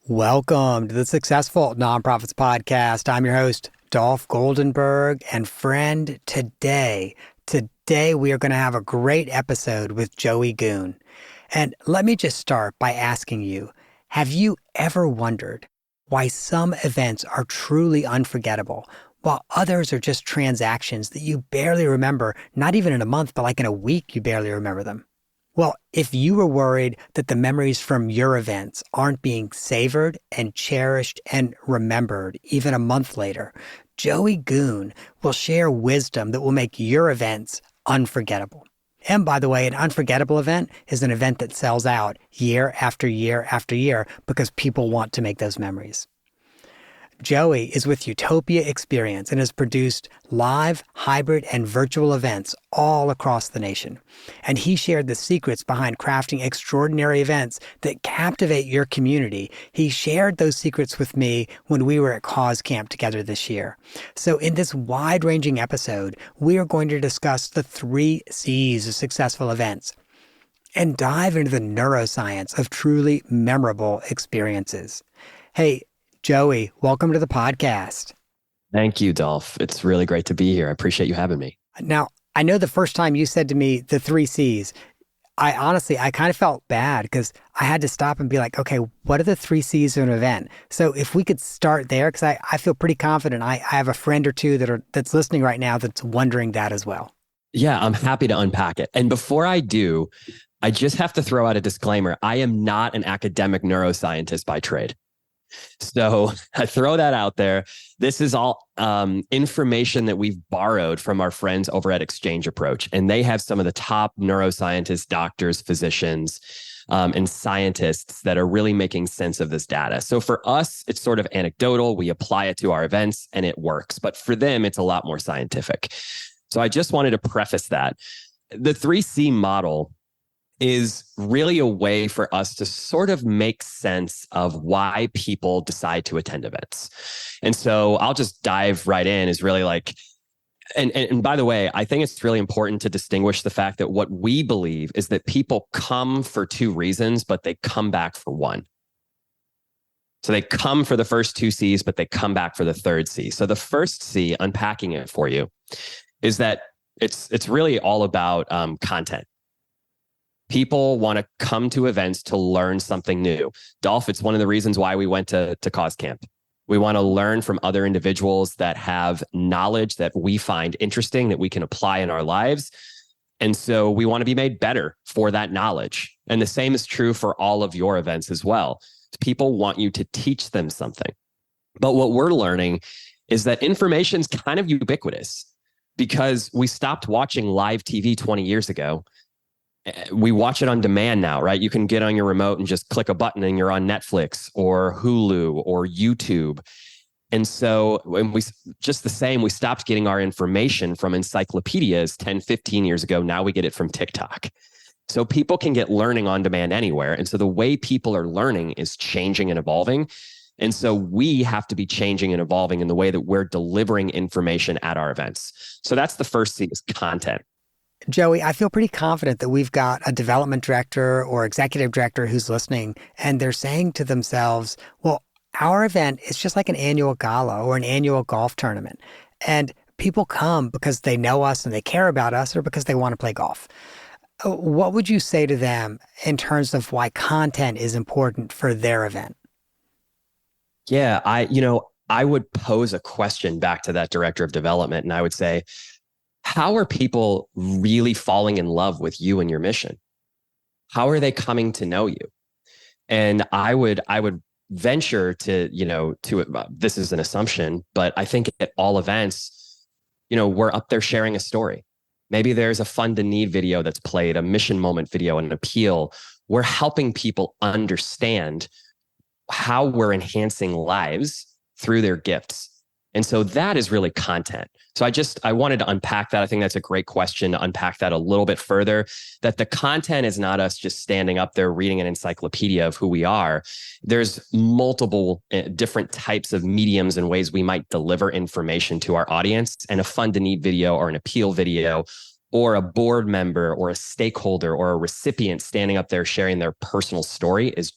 Welcome to the Successful Nonprofits Podcast. I'm your host, Dolph Goldenberg, and friend, today we are going to have a great episode with Joey Goone. And let me just start by asking you, have you ever wondered why some events are truly unforgettable, while others are just transactions that you barely remember, not even in a month, but like in a week, you barely remember them? Well, if you were worried that the memories from your events aren't being savored and cherished and remembered even a month later, Joey Goone will share wisdom that will make your events unforgettable. And by the way, an unforgettable event is an event that sells out year after year after year because people want to make those memories. Joey is with Utopia Experience and has produced live, hybrid, and virtual events all across the nation. And he shared the secrets behind crafting extraordinary events that captivate your community. He shared those secrets with me when we were at Cause Camp together this year. So in this wide-ranging episode, we are going to discuss the 3 C's of successful events and dive into the neuroscience of truly memorable experiences. Hey, Joey, welcome to the podcast. Thank you, Dolph. It's really great to be here. I appreciate you having me. Now, I know the first time you said to me the 3 C's, I kind of felt bad because I had to stop and be like, okay, what are the 3 C's of an event? So if we could start there, because I feel pretty confident I have a friend or two that's listening right now that's wondering that as well. Yeah, I'm happy to unpack it. And before I do, I just have to throw out a disclaimer. I am not an academic neuroscientist by trade. So I throw that out there. This is all information that we've borrowed from our friends over at Exchange Approach. And they have some of the top neuroscientists, doctors, physicians, and scientists that are really making sense of this data. So for us, it's sort of anecdotal. We apply it to our events and it works. But for them, it's a lot more scientific. So I just wanted to preface that. The 3C model is really a way for us to sort of make sense of why people decide to attend events. And so I'll just dive right in is really like, and by the way, I think it's really important to distinguish the fact that what we believe is that people come for 2 reasons, but they come back for 1. So they come for the first 2 C's, but they come back for the 3rd C. So the first C, unpacking it for you, is that it's really all about content. People want to come to events to learn something new. Dolph, it's one of the reasons why we went to Cause Camp. We want to learn from other individuals that have knowledge that we find interesting, that we can apply in our lives. And so we want to be made better for that knowledge. And the same is true for all of your events as well. People want you to teach them something. But what we're learning is that information is kind of ubiquitous because we stopped watching live TV 20 years ago. We watch it on demand now, right? You can get on your remote and just click a button and you're on Netflix or Hulu or YouTube. And so when we stopped getting our information from encyclopedias 10, 15 years ago. Now we get it from TikTok. So people can get learning on demand anywhere. And so the way people are learning is changing and evolving. And so we have to be changing and evolving in the way that we're delivering information at our events. So that's the first C, is content. Joey, I feel pretty confident that we've got a development director or executive director who's listening, and they're saying to themselves, well, our event is just like an annual gala or an annual golf tournament. And people come because they know us and they care about us or because they want to play golf. What would you say to them in terms of why content is important for their event? Yeah, I would pose a question back to that director of development, and I would say, how are people really falling in love with you and your mission? How are they coming to know you? And I would venture to, this is an assumption, but I think at all events, we're up there sharing a story. Maybe there's a fun to need video that's played, a mission moment video, an appeal. We're helping people understand how we're enhancing lives through their gifts. And so that is really content. So I wanted to unpack that. I think that's a great question to unpack that a little bit further, that the content is not us just standing up there reading an encyclopedia of who we are. There's multiple different types of mediums and ways we might deliver information to our audience, and a fun to need video or an appeal video or a board member or a stakeholder or a recipient standing up there sharing their personal story is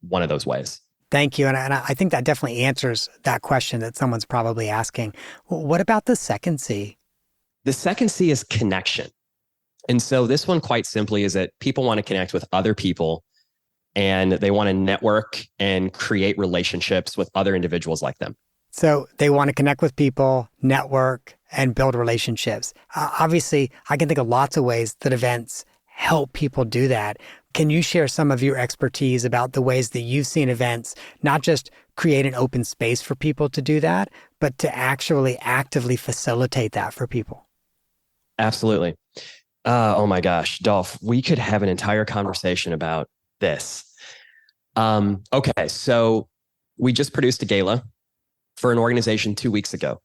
one of those ways. Thank you. And I think that definitely answers that question that someone's probably asking. What about the second C? The second C is connection. And so this one, quite simply, is that people want to connect with other people and they want to network and create relationships with other individuals like them. So they want to connect with people, network, and build relationships. Obviously, I can think of lots of ways that events help people do that. Can you share some of your expertise about the ways that you've seen events not just create an open space for people to do that, but to actually actively facilitate that for people? Absolutely. Oh my gosh, Dolph, we could have an entire conversation about this. Okay, so we just produced a gala for an organization 2 weeks ago.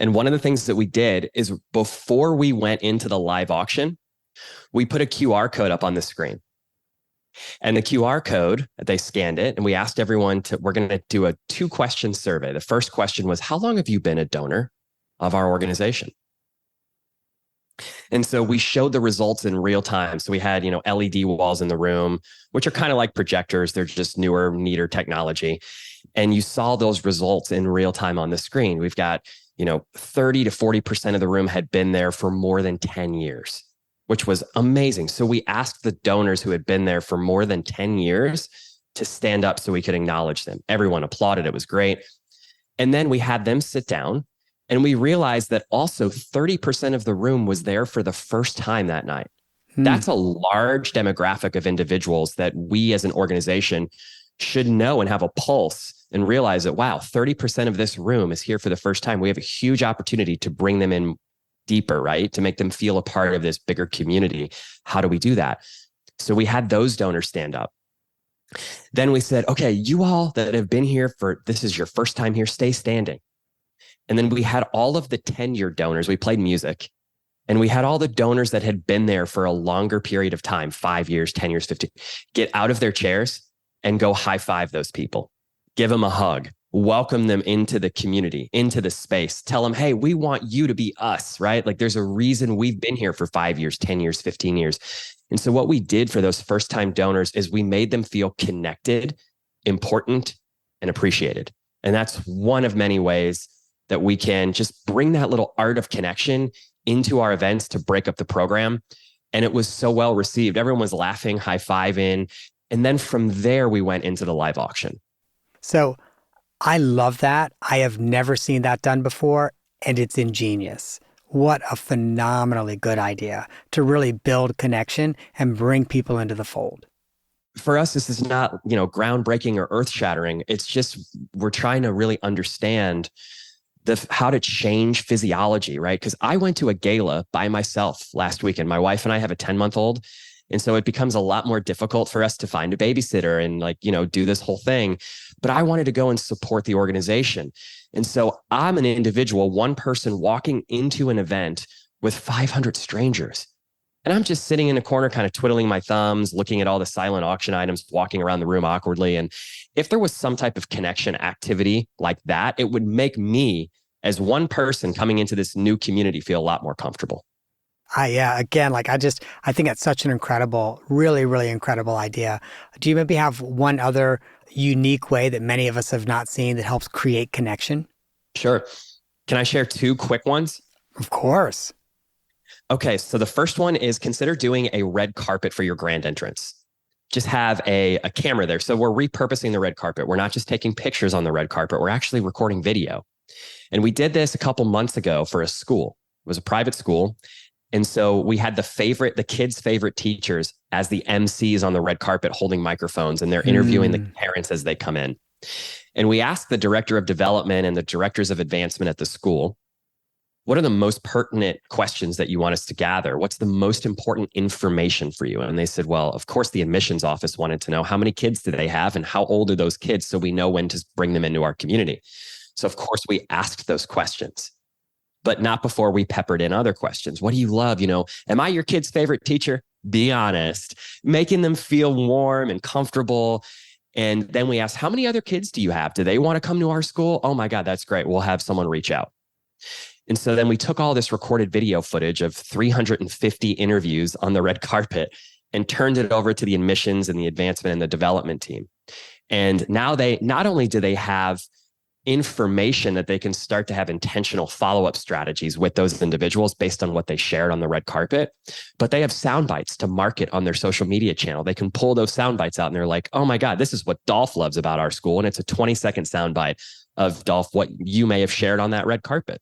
And one of the things that we did is before we went into the live auction, we put a QR code up on the screen. And the QR code, they scanned it and we asked everyone we're going to do a 2-question survey. The first question was, how long have you been a donor of our organization? And so we showed the results in real time. So we had, LED walls in the room, which are kind of like projectors. They're just newer, neater technology. And you saw those results in real time on the screen. We've got, 30 to 40% of the room had been there for more than 10 years, which was amazing. So we asked the donors who had been there for more than 10 years to stand up so we could acknowledge them. Everyone applauded. It was great. And then we had them sit down. And we realized that also 30% of the room was there for the first time that night. That's a large demographic of individuals that we as an organization should know and have a pulse and realize that, wow, 30% of this room is here for the first time. We have a huge opportunity to bring them in deeper, right? To make them feel a part of this bigger community. How do we do that? So we had those donors stand up. Then we said, okay, you all that have been here this is your first time here, stay standing. And then we had all of the 10-year donors. We played music and we had all the donors that had been there for a longer period of time, 5 years, 10 years, 15, get out of their chairs and go high five those people, give them a hug, welcome them into the community, into the space, tell them, hey, we want you to be us, right? Like there's a reason we've been here for 5 years, 10 years, 15 years. And so what we did for those first time donors is we made them feel connected, important, and appreciated. And that's one of many ways that we can just bring that little art of connection into our events to break up the program. And it was so well received. Everyone was laughing, high-fiving. And then from there, we went into the live auction. So I love that. I have never seen that done before, and it's ingenious. What a phenomenally good idea to really build connection and bring people into the fold. For us, this is not, groundbreaking or earth-shattering. It's just we're trying to really understand how to change physiology, right? Because I went to a gala by myself last weekend. My wife and I have a 10-month-old. And so it becomes a lot more difficult for us to find a babysitter and do this whole thing. But I wanted to go and support the organization. And so I'm an individual, one person walking into an event with 500 strangers. And I'm just sitting in a corner, kind of twiddling my thumbs, looking at all the silent auction items, walking around the room awkwardly. And if there was some type of connection activity like that, it would make me, as one person coming into this new community, feel a lot more comfortable. Yeah, again, I think it's such an incredible, really, really incredible idea. Do you maybe have one other unique way that many of us have not seen that helps create connection? Sure. Can I share 2 quick ones? Of course. Okay, so the first one is consider doing a red carpet for your grand entrance. Just have a camera there. So we're repurposing the red carpet. We're not just taking pictures on the red carpet. We're actually recording video. And we did this a couple months ago for a school. It was a private school. And so we had the kids' favorite teachers as the MCs on the red carpet holding microphones, and they're interviewing the parents as they come in. And we asked the director of development and the directors of advancement at the school, what are the most pertinent questions that you want us to gather? What's the most important information for you? And they said, well, of course, the admissions office wanted to know how many kids do they have and how old are those kids so we know when to bring them into our community. So of course, we asked those questions, but not before we peppered in other questions. What do you love? Am I your kid's favorite teacher? Be honest, making them feel warm and comfortable. And then we asked, how many other kids do you have? Do they want to come to our school? Oh my God, that's great. We'll have someone reach out. And so then we took all this recorded video footage of 350 interviews on the red carpet and turned it over to the admissions and the advancement and the development team. And now they not only do they have information that they can start to have intentional follow-up strategies with those individuals based on what they shared on the red carpet, but they have sound bites to market on their social media channel. They can pull those sound bites out and they're like, oh my God, this is what Dolph loves about our school. And it's a 20-second sound bite of Dolph, what you may have shared on that red carpet.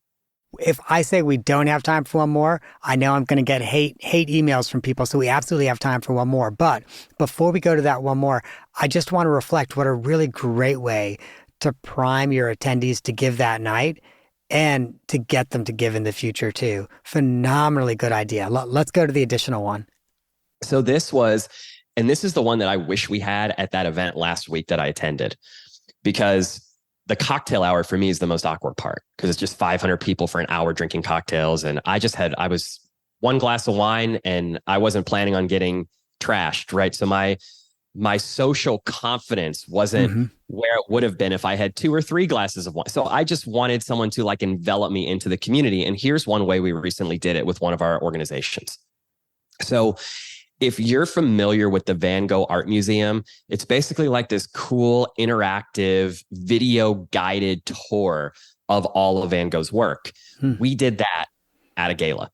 If I say we don't have time for one more, I know I'm going to get hate emails from people. So we absolutely have time for one more. But before we go to that one more, I just want to reflect what a really great way to prime your attendees to give that night and to get them to give in the future too. Phenomenally good idea. Let's go to the additional one. So this is the one that I wish we had at that event last week that I attended, because the cocktail hour for me is the most awkward part, because it's just 500 people for an hour drinking cocktails. And I was one glass of wine and I wasn't planning on getting trashed, right? So my social confidence wasn't where it would have been if I had 2 or 3 glasses of wine. So I just wanted someone to like envelop me into the community. And here's one way we recently did it with one of our organizations. So if you're familiar with the Van Gogh Art Museum, it's basically like this cool, interactive, video guided tour of all of Van Gogh's work. We did that at a gala.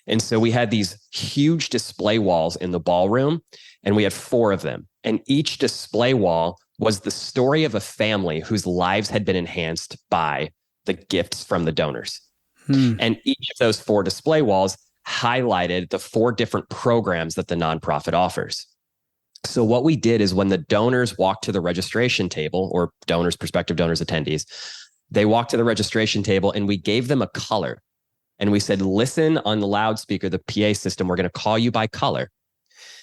And so we had these huge display walls in the ballroom, and we had 4 of them. And each display wall was the story of a family whose lives had been enhanced by the gifts from the donors. And each of those 4 display walls highlighted the 4 different programs that the nonprofit offers. So what we did is when the donors walked to the registration table, or donors, prospective donors, attendees, they walked to the registration table and we gave them a color. And we said, listen on the loudspeaker, the PA system, we're going to call you by color.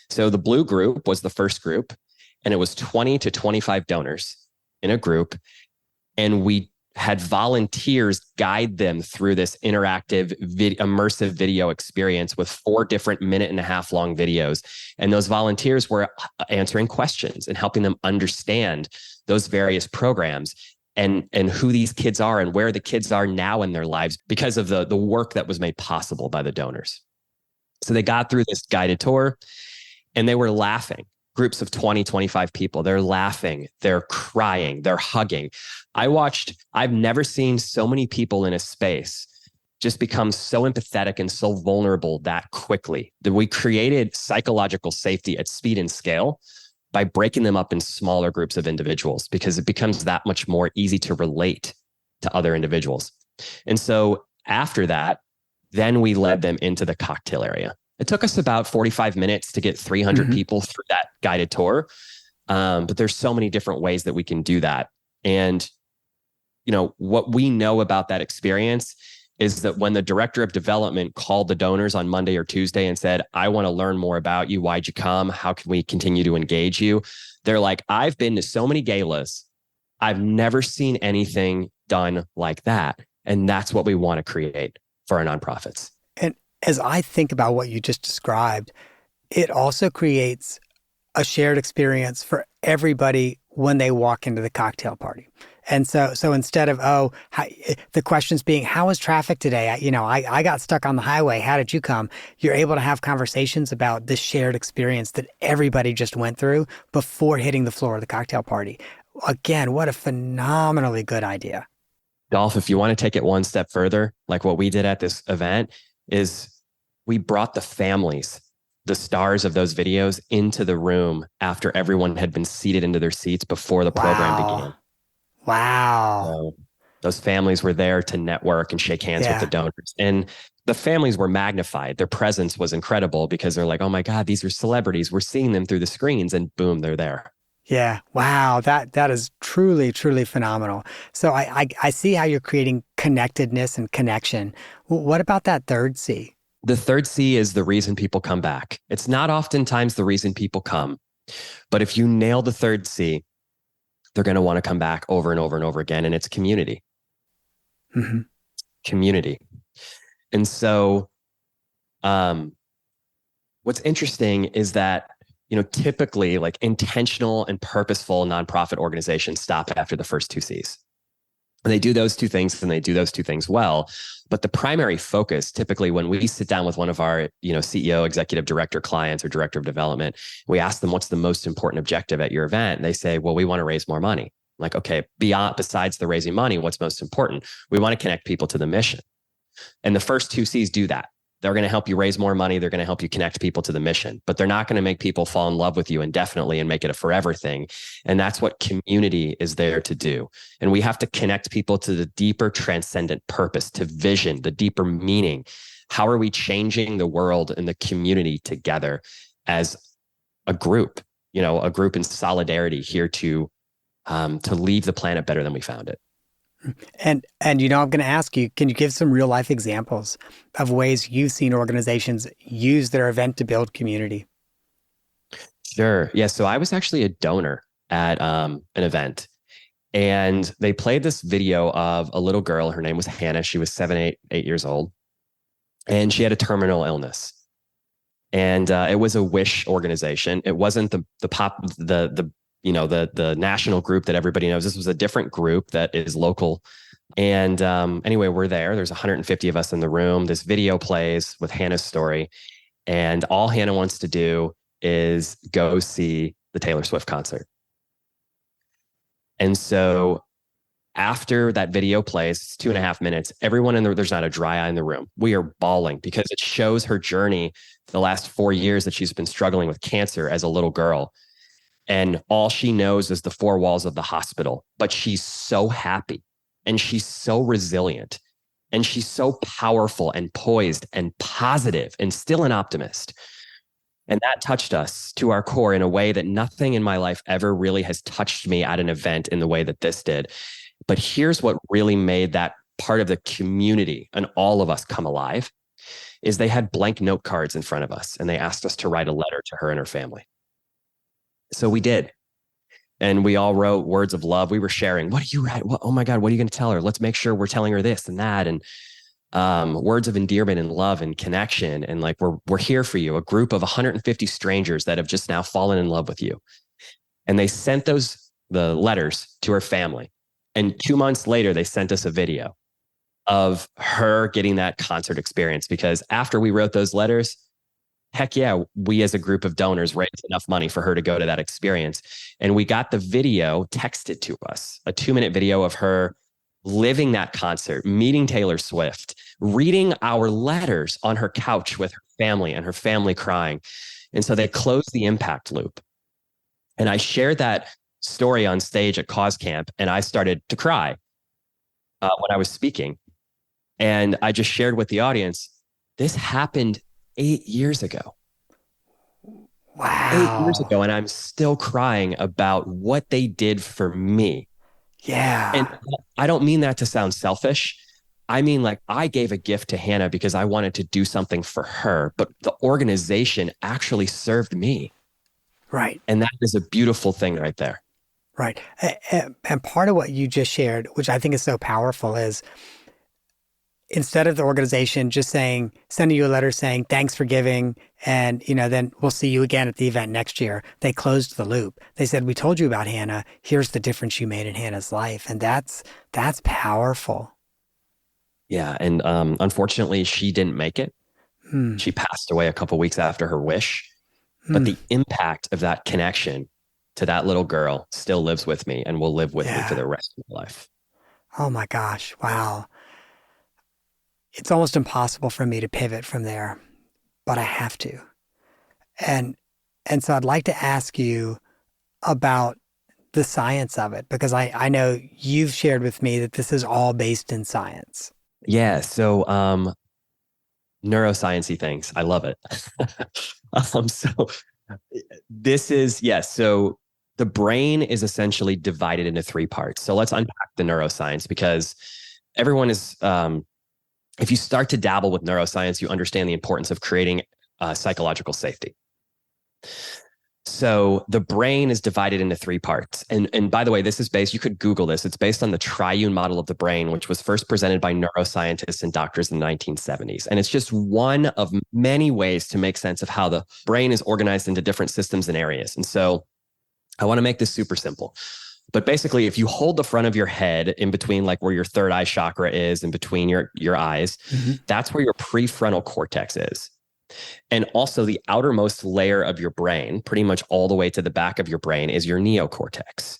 So the blue group was the first group, and it was 20 to 25 donors in a group. And we had volunteers guide them through this interactive, immersive video experience with 4 different 1.5-minute long videos. And those volunteers were answering questions and helping them understand those various programs and who these kids are and where the kids are now in their lives because of the work that was made possible by the donors. So they got through this guided tour and they were laughing. Groups of 20, 25 people. They're laughing, they're crying, they're hugging. I've never seen so many people in a space just become so empathetic and so vulnerable that quickly. That we created psychological safety at speed and scale by breaking them up in smaller groups of individuals, because it becomes that much more easy to relate to other individuals. And so after that, then we led them into the cocktail area. It took us about 45 minutes to get 300 people through that guided tour. But there's so many different ways that we can do that. And, what we know about that experience is that when the director of development called the donors on Monday or Tuesday and said, I want to learn more about you. Why'd you come? How can we continue to engage you? They're like, I've been to so many galas. I've never seen anything done like that. And that's what we want to create for our nonprofits. As I think about what you just described, it also creates a shared experience for everybody when they walk into the cocktail party. And so instead of, the questions being, how was traffic today? I got stuck on the highway. How did you come? You're able to have conversations about this shared experience that everybody just went through before hitting the floor of the cocktail party. Again, what a phenomenally good idea. Dolph, if you want to take it one step further, like what we did at this event, is we brought the families, the stars of those videos, into the room after everyone had been seated into their seats before the program began. Wow. So those families were there to network and shake hands with the donors. And the families were magnified. Their presence was incredible because they're like, oh my God, these are celebrities. We're seeing them through the screens, and boom, they're there. Yeah. Wow. That is truly, truly phenomenal. So I see how you're creating connectedness and connection. What about that third C? The third C is the reason people come back. It's not oftentimes the reason people come, but if you nail the third C, they're going to want to come back over and over and over again. And it's community. Community. And so what's interesting is that, typically like intentional and purposeful nonprofit organizations stop after the first 2 C's. And they do those two things and they do those two things well. But the primary focus, typically when we sit down with one of our, CEO, executive director clients or director of development, we ask them, what's the most important objective at your event? And they say, well, we want to raise more money. I'm like, okay, besides the raising money, what's most important? We want to connect people to the mission. And the first two C's do that. They're going to help you raise more money. They're going to help you connect people to the mission, but they're not going to make people fall in love with you indefinitely and make it a forever thing. And that's what community is there to do. And we have to connect people to the deeper transcendent purpose, to vision, the deeper meaning. How are we changing the world and the community together as a group, a group in solidarity here to leave the planet better than we found it. And I'm going to ask you, can you give some real life examples of ways you've seen organizations use their event to build community? Sure. Yeah. So I was actually a donor at an event, and they played this video of a little girl. Her name was Hannah. She was 8 years old, and she had a terminal illness. And it was a wish organization. It wasn't the national group that everybody knows. This was a different group that is local. And anyway, we're there. There's 150 of us in the room. This video plays with Hannah's story. And all Hannah wants to do is go see the Taylor Swift concert. And so after that video plays, it's 2.5 minutes, everyone there's not a dry eye in the room. We are bawling because it shows her journey the last 4 years that she's been struggling with cancer as a little girl. And all she knows is the four walls of the hospital, but she's so happy and she's so resilient and she's so powerful and poised and positive and still an optimist. And that touched us to our core in a way that nothing in my life ever really has touched me at an event in the way that this did. But here's what really made that part of the community and all of us come alive is they had blank note cards in front of us and they asked us to write a letter to her and her family. So we did. And we all wrote words of love. We were sharing, what do you write? Oh my God, what are you going to tell her? Let's make sure we're telling her this and that. And words of endearment and love and connection. And like, we're here for you, a group of 150 strangers that have just now fallen in love with you. And they sent the letters to her family. And 2 months later, they sent us a video of her getting that concert experience, because after we wrote those letters, heck yeah, we as a group of donors raised enough money for her to go to that experience. And we got the video texted to us, a 2-minute video of her living that concert, meeting Taylor Swift, reading our letters on her couch with her family and her family crying. And so they closed the impact loop. And I shared that story on stage at Cause Camp, and I started to cry when I was speaking. And I just shared with the audience, this happened 8 years ago. Wow. 8 years ago. And I'm still crying about what they did for me. Yeah. And I don't mean that to sound selfish. I mean, like, I gave a gift to Hannah because I wanted to do something for her, but the organization actually served me. Right. And that is a beautiful thing right there. Right. And part of what you just shared, which I think is so powerful, is instead of the organization just sending you a letter saying, thanks for giving, and, then we'll see you again at the event next year, they closed the loop. They said, we told you about Hannah. Here's the difference you made in Hannah's life. And that's powerful. Yeah. And unfortunately, she didn't make it. She passed away a couple weeks after her wish. But the impact of that connection to that little girl still lives with me and will live with me for the rest of my life. Oh my gosh. Wow. It's almost impossible for me to pivot from there, but I have to. And so I'd like to ask you about the science of it, because I know you've shared with me that this is all based in science. Yeah. So neuroscience-y things. I love it. So this is, yes. So the brain is essentially divided into 3 parts. So let's unpack the neuroscience, because everyone is, if you start to dabble with neuroscience, you understand the importance of creating psychological safety. So the brain is divided into 3 parts. And by the way, this is based, you could Google this. It's based on the triune model of the brain, which was first presented by neuroscientists and doctors in the 1970s. And it's just one of many ways to make sense of how the brain is organized into different systems and areas. And so I want to make this super simple. But basically, if you hold the front of your head in between like where your third eye chakra is, in between your eyes, that's where your prefrontal cortex is. And also the outermost layer of your brain, pretty much all the way to the back of your brain, is your neocortex.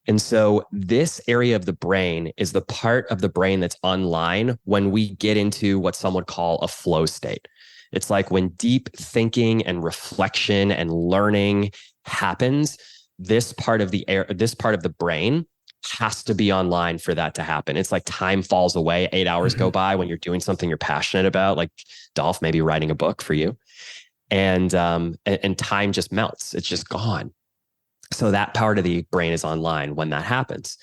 And so this area of the brain is the part of the brain that's online when we get into what some would call a flow state. It's like when deep thinking and reflection and learning happens, this part of the brain has to be online for that to happen. It's like time falls away. 8 hours go by when you're doing something you're passionate about, like Dolph, maybe writing a book for you. And time just melts. It's just gone. So that part of the brain is online when that happens.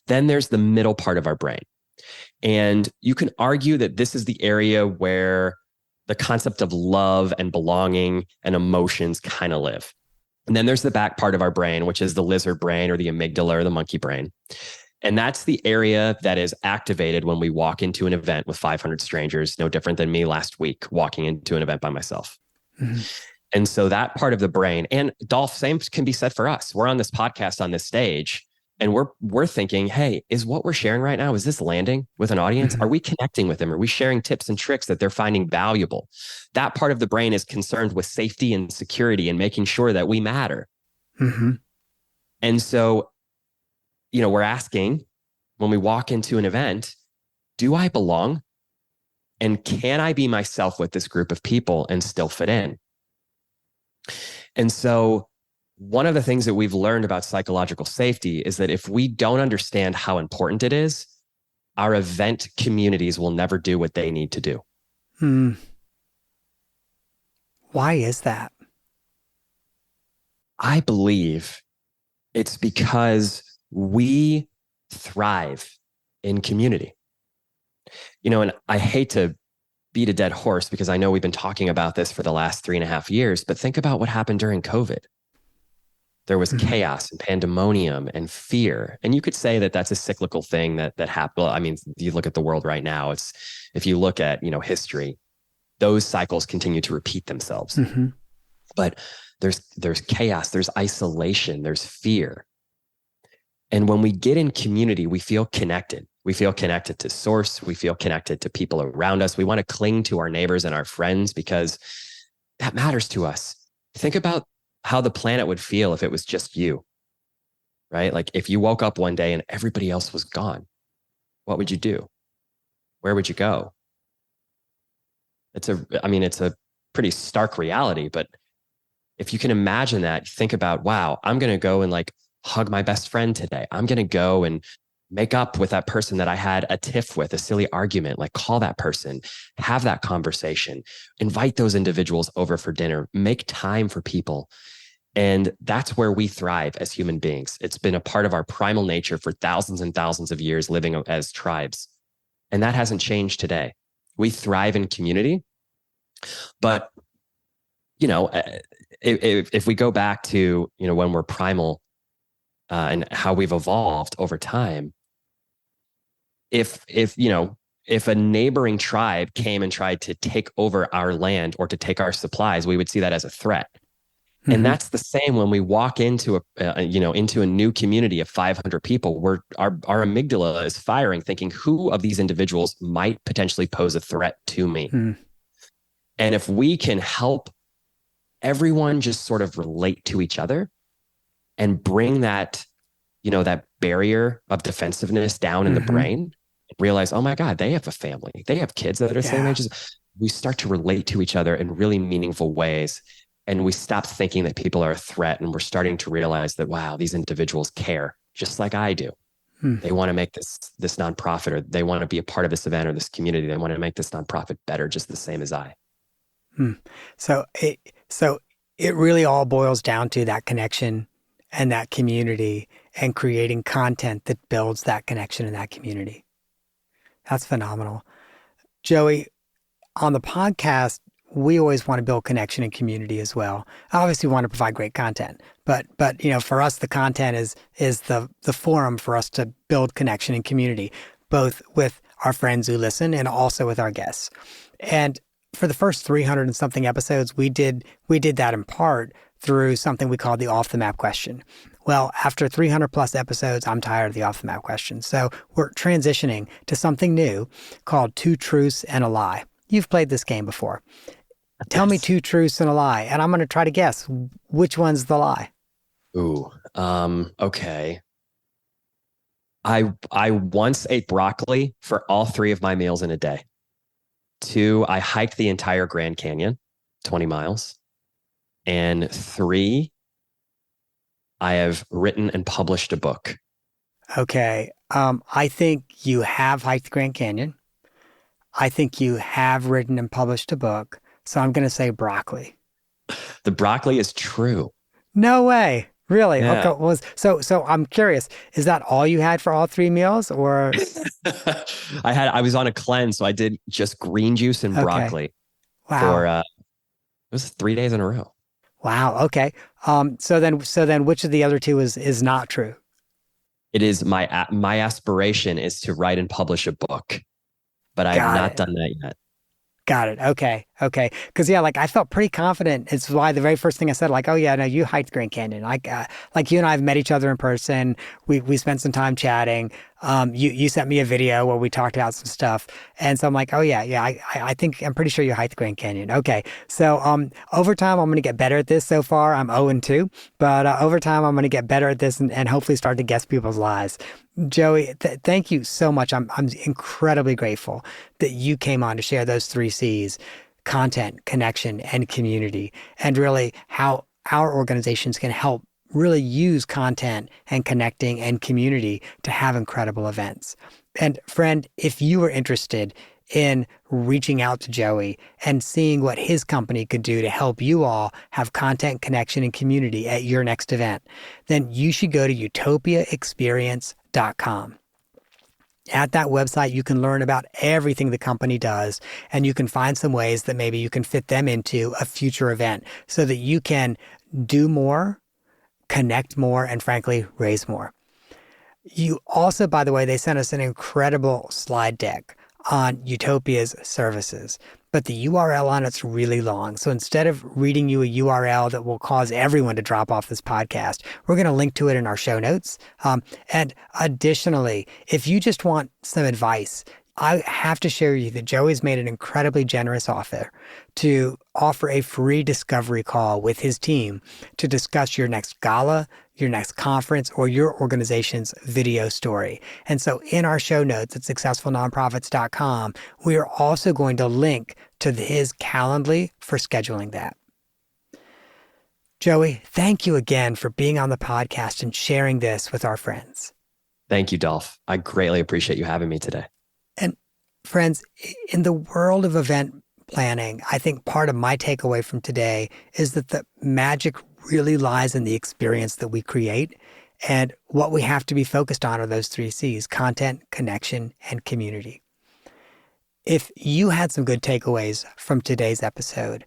Then there's the middle part of our brain. And you can argue that this is the area where the concept of love and belonging and emotions kind of live. And then there's the back part of our brain, which is the lizard brain or the amygdala or the monkey brain. And that's the area that is activated when we walk into an event with 500 strangers, no different than me last week walking into an event by myself. And so that part of the brain, and Dolph, same can be said for us. We're on this podcast on this stage and we're thinking, hey, is what we're sharing right now, is this landing with an audience? Are we connecting with them? Are we sharing tips and tricks that they're finding valuable? That part of the brain is concerned with safety and security and making sure that we matter. And so, we're asking when we walk into an event, do I belong? And can I be myself with this group of people and still fit in? And so one of the things that we've learned about psychological safety is that if we don't understand how important it is, our event communities will never do what they need to do. Why is that? I believe it's because we thrive in community. And I hate to beat a dead horse because I know we've been talking about this for the last 3.5 years, but think about what happened during COVID. There was chaos and pandemonium and fear. And you could say that that's a cyclical thing that happened. Well, I mean, you look at the world right now, if you look at, history, those cycles continue to repeat themselves. But there's chaos, there's isolation, there's fear. And when we get in community, we feel connected. We feel connected to source. We feel connected to people around us. We want to cling to our neighbors and our friends because that matters to us. Think about how the planet would feel if it was just you, right? Like if you woke up one day and everybody else was gone, what would you do? Where would you go? It's a pretty stark reality, but if you can imagine that, think about, wow, I'm going to go and like hug my best friend today. I'm going to go and make up with that person that I had a tiff with, a silly argument, like call that person, have that conversation, invite those individuals over for dinner, make time for people. And that's where we thrive as human beings. It's been a part of our primal nature for thousands and thousands of years living as tribes. And that hasn't changed today. We thrive in community. But, if we go back to, when we're primal and how we've evolved over time, if a neighboring tribe came and tried to take over our land or to take our supplies, we would see that as a threat. And that's the same when we walk into a new community of 500 people, where our amygdala is firing, thinking who of these individuals might potentially pose a threat to me. And if we can help everyone just sort of relate to each other and bring that, that barrier of defensiveness down in the brain, realize, oh my God, they have a family. They have kids that are the same age as we start to relate to each other in really meaningful ways. And we stop thinking that people are a threat. And we're starting to realize that, wow, these individuals care just like I do. They want to make this nonprofit, or they want to be a part of this event or this community. They want to make this nonprofit better, just the same as I. So it really all boils down to that connection and that community and creating content that builds that connection and that community. That's phenomenal. Joey, on the podcast, we always want to build connection and community as well. Obviously, we want to provide great content, but for us, the content is the forum for us to build connection and community, both with our friends who listen and also with our guests. And for the first 300 and something episodes, we did that in part through something we called the off the map question, Well, after 300 plus episodes, I'm tired of the off the map questions. So we're transitioning to something new called Two Truths and a Lie. You've played this game before. Tell me Yes. two truths and a lie, and I'm going to try to guess which one's the lie. Ooh. Okay. I once ate broccoli for all three of my meals in a day. Two, I hiked the entire Grand Canyon, 20 miles. And three, I have written and published a book. Okay. I think you have hiked the Grand Canyon. I think you have written and published a book. So I'm going to say broccoli. The broccoli is true. No way. Really? Yeah. Okay. So I'm curious. Is that all you had for all three meals, or I was on a cleanse, so I did just green juice and okay? broccoli for Wow. it was 3 days in a row. Wow. Okay. So then, which of the other two is not true? It is my aspiration is to write and publish a book, but I have Got not it. done that yet. Got it. Okay. Okay. Because yeah, like I felt pretty confident. It's why the very first thing I said, like, oh yeah, no, you hiked Grand Canyon. Like you and I have met each other in person. We spent some time chatting. You sent me a video where we talked about some stuff, and so I'm like, oh yeah, yeah. I think I'm pretty sure you hiked the Grand Canyon. Okay. So over time, I'm gonna get better at this. So far, I'm 0-2, but over time, I'm gonna get better at this and hopefully start to guess people's lies. Joey, thank you so much. I'm incredibly grateful that you came on to share those three C's: content, connection, and community, and really how our organizations can help really use content and connecting and community to have incredible events. And friend, if you were interested in reaching out to Joey and seeing what his company could do to help you all have content, connection, and community at your next event, then you should go to utopiaexperience.com. At that website, you can learn about everything the company does, and you can find some ways that maybe you can fit them into a future event so that you can do more, connect more, and frankly, raise more. You also, by the way, they sent us an incredible slide deck on Utopia's services, but the URL on it's really long. So instead of reading you a URL that will cause everyone to drop off this podcast, we're going to link to it in our show notes. And additionally, if you just want some advice, I have to share with you that Joey's made an incredibly generous offer to offer a free discovery call with his team to discuss your next gala, your next conference, or your organization's video story. And so in our show notes at successfulnonprofits.com, we are also going to link to his Calendly for scheduling that. Joey, thank you again for being on the podcast and sharing this with our friends. Thank you, Dolph. I greatly appreciate you having me today. And friends, in the world of event planning, I think part of my takeaway from today is that the magic really lies in the experience that we create. And what we have to be focused on are those three C's: content, connection, and community. If you had some good takeaways from today's episode,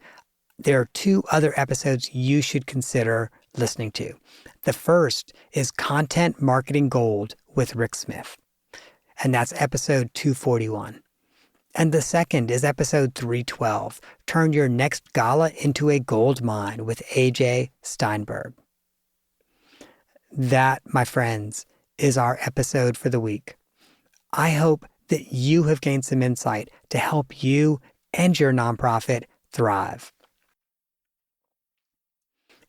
there are two other episodes you should consider listening to. The first is Content Marketing Gold with Rick Smith, and that's episode 241. And the second is episode 312, Turn Your Next Gala into a Gold Mine with AJ Steinberg. That, my friends, is our episode for the week. I hope that you have gained some insight to help you and your nonprofit thrive.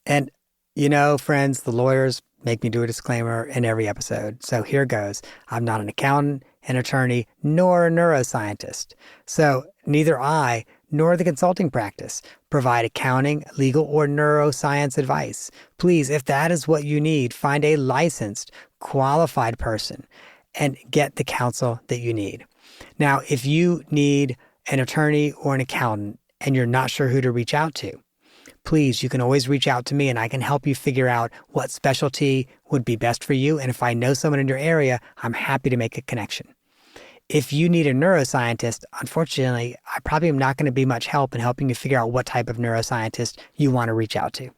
And you know, friends, the lawyers make me do a disclaimer in every episode. So here goes. I'm not an accountant, an attorney, nor a neuroscientist. So neither I nor the consulting practice provide accounting, legal, or neuroscience advice. Please, if that is what you need, find a licensed, qualified person and get the counsel that you need. Now, if you need an attorney or an accountant and you're not sure who to reach out to, please, you can always reach out to me and I can help you figure out what specialty would be best for you. And if I know someone in your area, I'm happy to make a connection. If you need a neuroscientist, unfortunately, I probably am not going to be much help in helping you figure out what type of neuroscientist you want to reach out to.